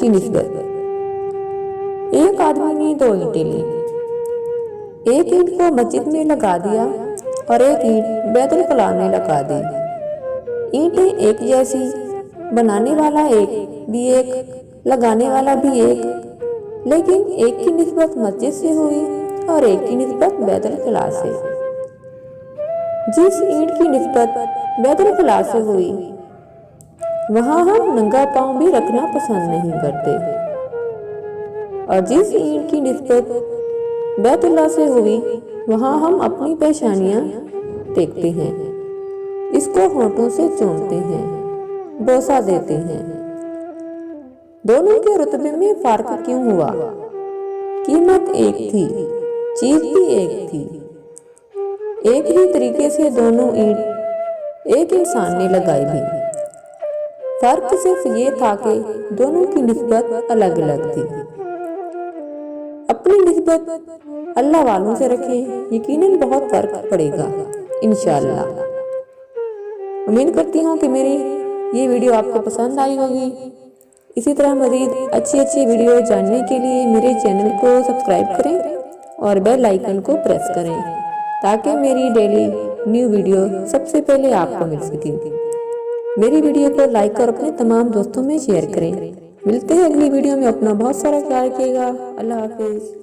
अच्छी निस्बत। एक आदमी ने 2 ईंटें ली, एक ईंट को मस्जिद में लगा दिया और एक ईंट बैतुल कलाम में लगा दी। ईंटें एक जैसी, बनाने वाला एक, लगाने वाला भी एक, लेकिन एक की निस्बत मस्जिद से हुई और एक की निस्बत बैतुल खला से। जिस ईंट की निस्बत बैतुल खला से हुई वहां हम नंगा पांव भी रखना पसंद नहीं करते, और जिस ईंट की निस्बत बैतुल्लाह से हुई वहां हम अपनी पेशानियां देखते हैं, इसको होठों से चूमते हैं, बोसा देते हैं। दोनों के रुतबे में फर्क क्यों हुआ? कीमत एक थी, चीज भी एक थी। एक ही तरीके से दोनों ईंट एक इंसान ने लगाई भी। फर्क सिर्फ ये था कि दोनों की निस्बत अलग अलग थी। अपनी निस्बत अल्लाह वालों से रखें, यकीनन बहुत फर्क पड़ेगा इंशाअल्लाह। उम्मीद करती हूँ कि मेरी ये वीडियो आपको पसंद आई होगी। इसी तरह मज़ीद अच्छी वीडियो जानने के लिए मेरे चैनल को सब्सक्राइब करें और बेल आइकन को प्रेस करें, ताकि मेरी डेली न्यू वीडियो सबसे पहले आपको मिल सके। मेरी वीडियो को लाइक और अपने तमाम दोस्तों में शेयर करें। मिलते हैं अगली वीडियो में। अपना बहुत सारा ख्याल रखिएगा। अल्लाह हाफिज़।